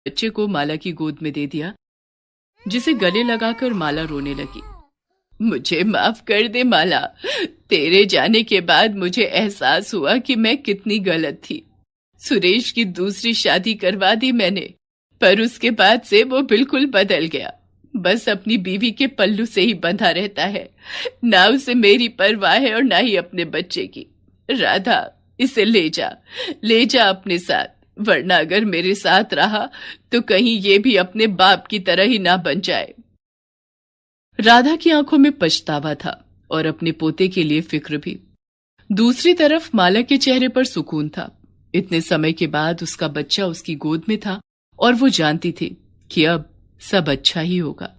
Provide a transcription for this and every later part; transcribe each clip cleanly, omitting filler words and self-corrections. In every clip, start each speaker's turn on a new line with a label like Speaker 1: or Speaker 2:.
Speaker 1: बच्चे को माला की गोद में दे दिया, जिसे गले लगाकर माला रोने लगी। मुझे माफ कर दे माला, तेरे जाने के बाद मुझे एहसास हुआ कि मैं कितनी गलत थी। सुरेश की दूसरी शादी करवा दी मैंने, पर उसके बाद से वो बिल्कुल बदल गया। बस अपनी बीवी के पल्लू से ही बंधा रहता है, ना उसे मेरी परवाह है और ना ही अपने बच्चे की। राधा, इसे ले जा अपने साथ, वरना अगर मेरे साथ रहा तो कहीं ये भी अपने बाप की तरह ही ना बन जाए। राधा की आंखों में पछतावा था और अपने पोते के लिए फिक्र भी। दूसरी तरफ माला के चेहरे पर सुकून था। इतने समय के बाद उसका बच्चा उसकी गोद में था और वो जानती थी कि अब सब अच्छा ही होगा।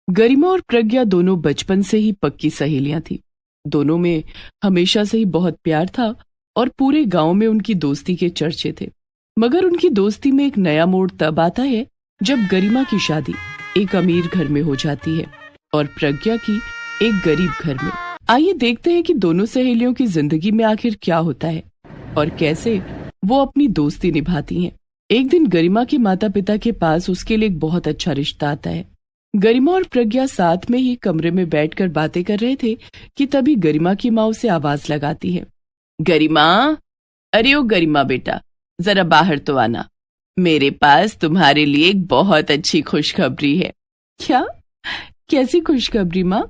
Speaker 1: गरिमा और प्रज्ञा दोनों बचपन से ही पक्की सहेलियां थी। दोनों में हमेशा से ही बहुत प्यार था और पूरे गांव में उनकी दोस्ती के चर्चे थे। मगर उनकी दोस्ती में एक नया मोड़ तब आता है जब गरिमा की शादी एक अमीर घर में हो जाती है और प्रज्ञा की एक गरीब घर में। आइए देखते हैं कि दोनों सहेलियों की जिंदगी में आखिर क्या होता है और कैसे वो अपनी दोस्ती निभाती हैं। एक दिन गरिमा के माता पिता के पास उसके लिए एक बहुत अच्छा रिश्ता आता है। गरिमा और प्रज्ञा साथ में ही कमरे में बैठकर बातें कर रहे थे कि तभी गरिमा की माँ उसे आवाज लगाती है। गरिमा, अरे ओ गरिमा बेटा, जरा बाहर तो आना, मेरे पास तुम्हारे लिए एक बहुत अच्छी खुशखबरी है। क्या? कैसी खुशखबरी माँ?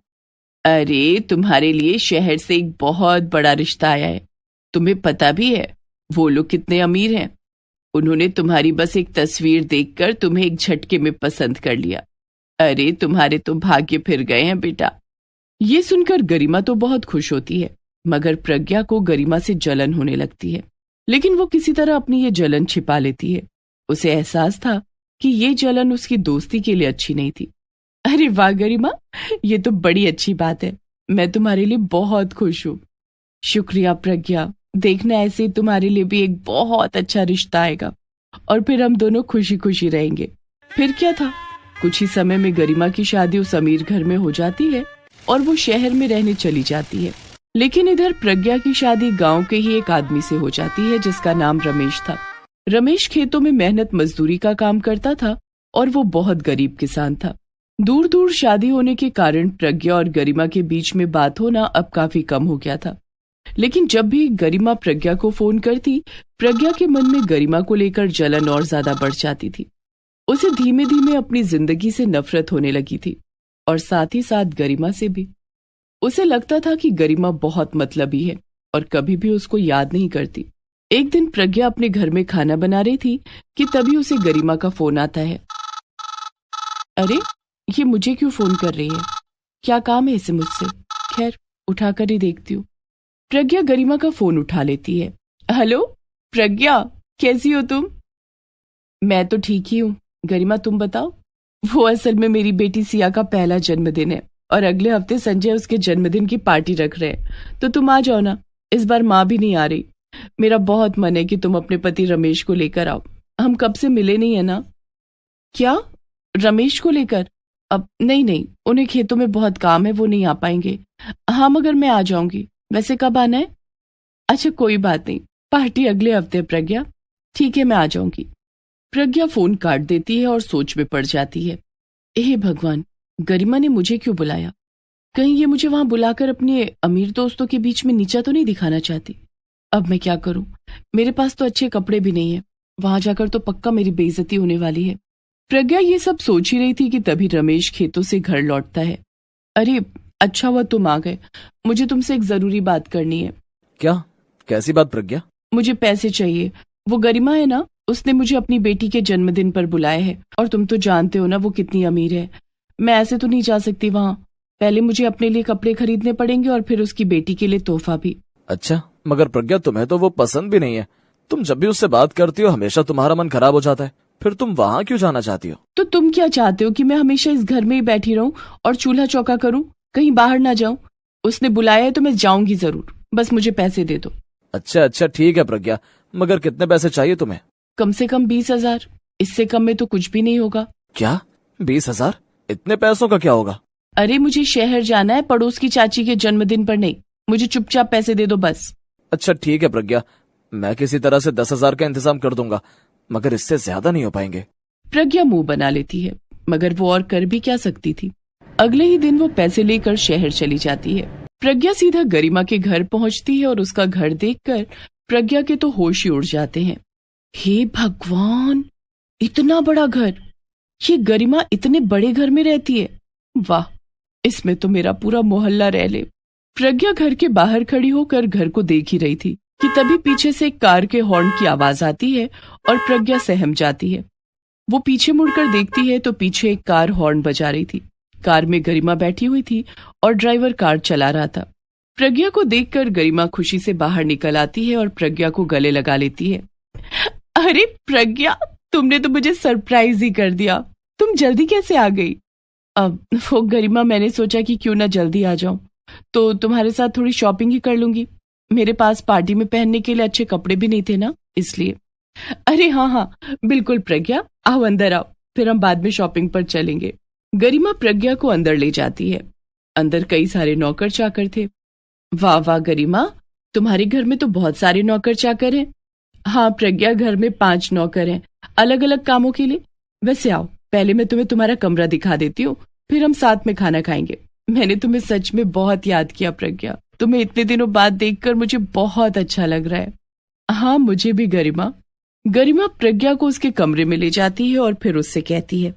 Speaker 1: अरे तुम्हारे लिए शहर से एक बहुत बड़ा रिश्ता आया है। तुम्हें पता भी है वो लोग कितने अमीर हैं। उन्होंने तुम्हारी बस एक तस्वीर देखकर तुम्हें एक झटके में पसंद कर लिया। अरे तुम्हारे तो भाग्य फिर गए हैं बेटा। ये सुनकर गरिमा तो बहुत खुश होती है, मगर प्रज्ञा को गरिमा से जलन होने लगती है। लेकिन वो किसी तरह अपनी ये जलन छिपा लेती है। उसे एहसास था कि ये जलन उसकी दोस्ती के लिए अच्छी नहीं थी। अरे वाह गरिमा, ये तो बड़ी अच्छी बात है। मैं तुम्हारे लिए बहुत खुश हूँ। शुक्रिया प्रज्ञा, देखना ऐसे ही तुम्हारे लिए भी एक बहुत अच्छा रिश्ता आएगा और फिर हम दोनों खुशी खुशी रहेंगे। फिर क्या था, कुछ ही समय में गरिमा की शादी उस अमीर घर में हो जाती है और वो शहर में रहने चली जाती है। लेकिन इधर प्रज्ञा की शादी गांव के ही एक आदमी से हो जाती है जिसका नाम रमेश था। रमेश खेतों में मेहनत मजदूरी का काम करता था और वो बहुत गरीब किसान था। दूर दूर शादी होने के कारण प्रज्ञा और गरिमा के बीच में बात होना अब काफी कम हो गया था। लेकिन जब भी गरिमा प्रज्ञा को फोन करती, प्रज्ञा के मन में गरिमा को लेकर जलन और ज्यादा बढ़ जाती थी। उसे धीमे धीमे अपनी जिंदगी से नफरत होने लगी थी और साथ ही साथ गरिमा से भी। उसे लगता था कि गरिमा बहुत मतलबी है और कभी भी उसको याद नहीं करती। एक दिन प्रज्ञा अपने घर में खाना बना रही थी कि तभी उसे गरिमा का फोन आता है। अरे ये मुझे क्यों फोन कर रही है? क्या काम है इसे मुझसे? खैर, उठाकर ही देखती हूँ। प्रज्ञा गरिमा का फोन उठा लेती है। हेलो प्रज्ञा, कैसी हो तुम? मैं तो ठीक ही हूँ गरिमा, तुम बताओ। वो असल में मेरी बेटी सिया का पहला जन्मदिन है और अगले हफ्ते संजय उसके जन्मदिन की पार्टी रख रहे हैं, तो तुम आ जाओ ना। इस बार माँ भी नहीं आ रही। मेरा बहुत मन है कि तुम अपने पति रमेश को लेकर आओ। हम कब से मिले नहीं है ना। क्या? रमेश को लेकर? अब नहीं, उन्हें खेतों में बहुत काम है, वो नहीं आ पाएंगे। हाँ मगर मैं आ जाऊंगी। वैसे कब आना है? अच्छा कोई बात नहीं, पार्टी अगले हफ्ते। प्रज्ञा ठीक है, मैं आ जाऊंगी। प्रज्ञा फोन काट देती है और सोच में पड़ जाती है। हे भगवान, गरिमा ने मुझे क्यों बुलाया? कहीं ये मुझे वहां बुलाकर अपने अमीर दोस्तों के बीच में नीचा तो नहीं दिखाना चाहती? अब मैं क्या करूं? मेरे पास तो अच्छे कपड़े भी नहीं है, वहां जाकर तो पक्का मेरी बेइज्जती होने वाली है। प्रज्ञा ये सब सोच ही रही थी कि तभी रमेश खेतों से घर लौटता है। अरे अच्छा हुआ तुम आ गए, मुझे तुमसे एक जरूरी बात करनी है।
Speaker 2: क्या? कैसी बात प्रज्ञा?
Speaker 1: मुझे पैसे चाहिए। वो गरिमा है ना, उसने मुझे अपनी बेटी के जन्मदिन पर बुलाया है और तुम तो जानते हो ना वो कितनी अमीर है। मैं ऐसे तो नहीं जा सकती वहां। पहले मुझे अपने लिए कपड़े खरीदने पड़ेंगे और फिर उसकी बेटी के लिए तोहफा भी।
Speaker 2: अच्छा, मगर प्रज्ञा तुम्हें तो वो पसंद भी नहीं है। तुम जब भी उससे बात करती हो हमेशा तुम्हारा मन खराब हो जाता है। फिर तुम वहाँ क्यों जाना चाहती हो?
Speaker 1: तो तुम क्या चाहते हो कि मैं हमेशा इस घर में ही बैठी रहूं और चूल्हा चौका करूं, कहीं बाहर ना जाऊं? उसने बुलाया है तो मैं जाऊंगी जरूर, बस मुझे पैसे दे दो।
Speaker 2: अच्छा ठीक है प्रज्ञा, मगर कितने पैसे चाहिए तुम्हें?
Speaker 1: कम से कम 20,000। इससे कम में तो कुछ भी नहीं होगा।
Speaker 2: क्या? 20,000? इतने पैसों का क्या होगा?
Speaker 1: अरे मुझे शहर जाना है, पड़ोस की चाची के जन्मदिन पर नहीं। मुझे चुपचाप पैसे दे दो बस।
Speaker 2: अच्छा ठीक है प्रज्ञा, मैं किसी तरह से 10,000 का इंतजाम कर दूंगा, मगर इससे ज्यादा नहीं हो पाएंगे।
Speaker 1: प्रज्ञा मुंह बना लेती है, मगर वो और कर भी क्या सकती थी। अगले ही दिन वो पैसे लेकर शहर चली जाती है। प्रज्ञा सीधा गरिमा के घर पहुंचती है और उसका घर देखकर प्रज्ञा के तो होश ही उड़ जाते हैं। हे भगवान, इतना बड़ा घर! ये गरिमा इतने बड़े घर में रहती है? वाह, इसमें तो मेरा पूरा मोहल्ला रह ले। प्रज्ञा घर के बाहर खड़ी होकर घर को देख ही रही थी कि तभी पीछे से एक कार के हॉर्न की आवाज आती है और प्रज्ञा सहम जाती है। वो पीछे मुड़कर देखती है तो पीछे एक कार हॉर्न बजा रही थी। कार में गरिमा बैठी हुई थी और ड्राइवर कार चला रहा था। प्रज्ञा को देखकर गरिमा खुशी से बाहर निकल आती है और प्रज्ञा को गले लगा लेती है। अरे प्रज्ञा, तुमने तो मुझे सरप्राइज ही कर दिया। तुम जल्दी कैसे आ गई? अब वो गरिमा, मैंने सोचा कि क्यों ना जल्दी आ जाऊं, तो तुम्हारे साथ थोड़ी शॉपिंग ही कर लूंगी। मेरे पास पार्टी में पहनने के लिए अच्छे कपड़े भी नहीं थे ना, इसलिए। अरे हाँ हाँ बिल्कुल प्रज्ञा, आओ अंदर आओ, फिर हम बाद में शॉपिंग पर चलेंगे। गरिमा प्रज्ञा को अंदर ले जाती है। अंदर कई सारे नौकर चाकर थे। वाह वाह गरिमा, तुम्हारे घर में तो बहुत सारे नौकर चाकर हैं। हाँ प्रज्ञा, घर में 5 नौकर हैं, अलग अलग कामों के लिए। वैसे आओ, पहले मैं तुम्हें तुम्हारा कमरा दिखा देती हूँ, फिर हम साथ में खाना खाएंगे। मैंने तुम्हें सच में बहुत याद किया प्रज्ञा, तुम्हें इतने दिनों बाद देखकर मुझे बहुत अच्छा लग रहा है। हाँ मुझे भी गरिमा। गरिमा प्रज्ञा को उसके कमरे में ले जाती है और फिर उससे कहती है,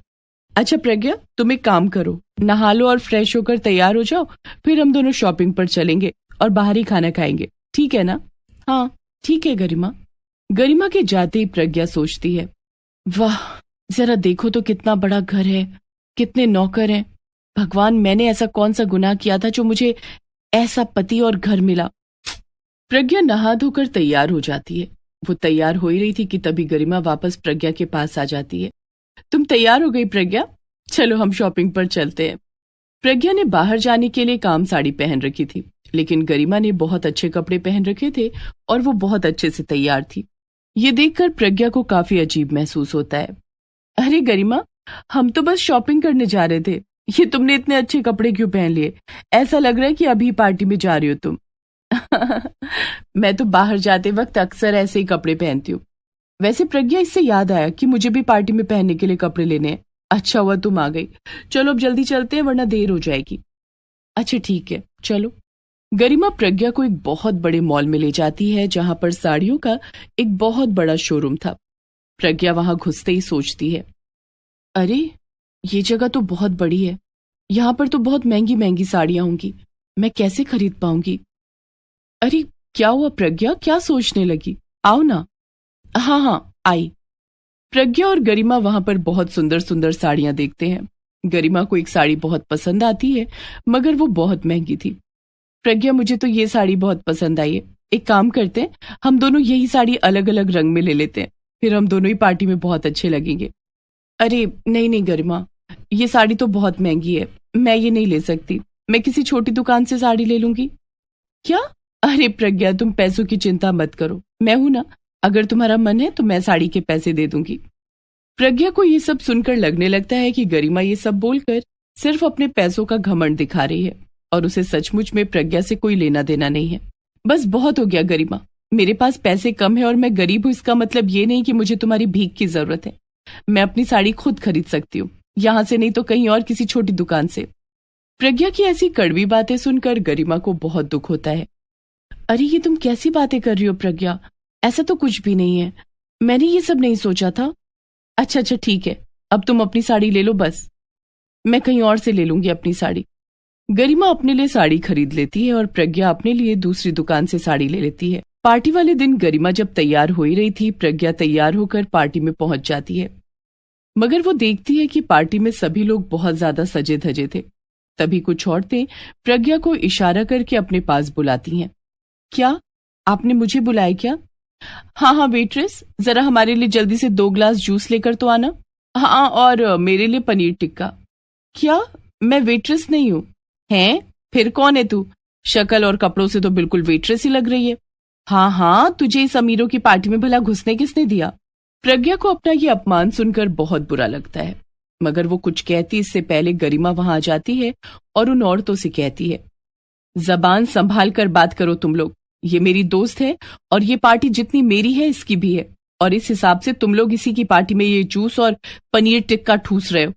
Speaker 1: अच्छा प्रज्ञा, तुम एक काम करो, नहा लो और फ्रेश होकर तैयार हो जाओ, फिर हम दोनों शॉपिंग पर चलेंगे और बाहर ही खाना खाएंगे, ठीक है ना? हाँ ठीक है गरिमा। गरिमा के जाते ही प्रज्ञा सोचती है, वाह, जरा देखो तो कितना बड़ा घर है, कितने नौकर हैं। भगवान, मैंने ऐसा कौन सा गुनाह किया था जो मुझे ऐसा पति और घर मिला। प्रज्ञा नहा धोकर तैयार हो जाती है। वो तैयार हो ही रही थी कि तभी गरिमा वापस प्रज्ञा के पास आ जाती है। तुम तैयार हो गई प्रज्ञा? चलो हम शॉपिंग पर चलते हैं। प्रज्ञा ने बाहर जाने के लिए काम साड़ी पहन रखी थी, लेकिन गरिमा ने बहुत अच्छे कपड़े पहन रखे थे और वो बहुत अच्छे से तैयार थी। ये देखकर प्रज्ञा को काफी अजीब महसूस होता है। अरे गरिमा, हम तो बस शॉपिंग करने जा रहे थे, ये तुमने इतने अच्छे कपड़े क्यों पहन लिए? ऐसा लग रहा है कि अभी पार्टी में जा रही हो तुम। मैं तो बाहर जाते वक्त अक्सर ऐसे ही कपड़े पहनती हूँ। वैसे प्रज्ञा, इससे याद आया कि मुझे भी पार्टी में पहनने के लिए कपड़े लेने हैं। अच्छा हुआ तुम आ गई। चलो अब जल्दी चलते हैं, वरना देर हो जाएगी। अच्छा ठीक है, चलो। गरिमा प्रज्ञा को एक बहुत बड़े मॉल में ले जाती है, जहां पर साड़ियों का एक बहुत बड़ा शोरूम था। प्रज्ञा वहां घुसते ही सोचती है, अरे ये जगह तो बहुत बड़ी है, यहाँ पर तो बहुत महंगी महंगी साड़ियां होंगी, मैं कैसे खरीद पाऊंगी? अरे क्या हुआ प्रज्ञा, क्या सोचने लगी? आओ ना। हाँ हाँ आई। प्रज्ञा और गरिमा वहां पर बहुत सुंदर सुंदर साड़ियां देखते हैं। गरिमा को एक साड़ी बहुत पसंद आती है, मगर वो बहुत महंगी थी। प्रज्ञा, मुझे तो ये साड़ी बहुत पसंद आई है, एक काम करते हैं, हम दोनों यही साड़ी अलग अलग रंग में ले लेते हैं, फिर हम दोनों ही पार्टी में बहुत अच्छे लगेंगे। अरे नहीं नहीं गरिमा, ये साड़ी तो बहुत महंगी है, मैं ये नहीं ले सकती, मैं किसी छोटी दुकान से साड़ी ले लूंगी। क्या? अरे प्रज्ञा, तुम पैसों की चिंता मत करो, मैं हूं ना, अगर तुम्हारा मन है तो मैं साड़ी के पैसे दे दूंगी। प्रज्ञा को ये सब सुनकर लगने लगता है कि गरिमा ये सब बोलकर सिर्फ अपने पैसों का घमंड दिखा रही है और उसे सचमुच में प्रज्ञा से कोई लेना देना नहीं है। बस बहुत हो गया गरिमा, मेरे पास पैसे कम है और मैं गरीब हूं, इसका मतलब ये नहीं कि मुझे तुम्हारी भीख की जरूरत है। मैं अपनी साड़ी खुद खरीद सकती हूँ, यहाँ से नहीं तो कहीं और किसी छोटी दुकान से। प्रज्ञा की ऐसी कड़वी बातें सुनकर गरिमा को बहुत दुख होता है। अरे ये तुम कैसी बातें कर रही हो प्रज्ञा, ऐसा तो कुछ भी नहीं है, मैंने ये सब नहीं सोचा था। अच्छा अच्छा ठीक है, अब तुम अपनी साड़ी ले लो, बस मैं कहीं और से ले लूंगी अपनी साड़ी। गरिमा अपने लिए साड़ी खरीद लेती है और प्रज्ञा अपने लिए दूसरी दुकान से साड़ी ले लेती है। पार्टी वाले दिन गरिमा जब तैयार हो ही रही थी, प्रज्ञा तैयार होकर पार्टी में पहुंच जाती है, मगर वो देखती है कि पार्टी में सभी लोग बहुत ज्यादा सजे धजे थे। तभी कुछ औरतें प्रज्ञा को इशारा करके अपने पास बुलाती हैं। क्या आपने मुझे बुलाया क्या? हाँ हाँ वेट्रेस, जरा हमारे लिए जल्दी से 2 ग्लास जूस लेकर तो आना। हाँ, और मेरे लिए पनीर टिक्का। क्या? मैं वेट्रेस नहीं हूँ। हैं? फिर कौन है तू? शक्ल और कपड़ों से तो बिल्कुल वेट्रेस ही लग रही है। हाँ हाँ, तुझे इस अमीरों की पार्टी में भला घुसने किसने दिया? प्रज्ञा को अपना ये अपमान सुनकर बहुत बुरा लगता है, मगर वो कुछ कहती इससे पहले गरिमा वहां आ जाती है और उन औरतों से कहती है, जबान संभाल कर बात करो तुम लोग, ये मेरी दोस्त है और ये पार्टी जितनी मेरी है इसकी भी है, और इस हिसाब से तुम लोग इसी की पार्टी में ये जूस और पनीर टिक्का ठूस रहे हो।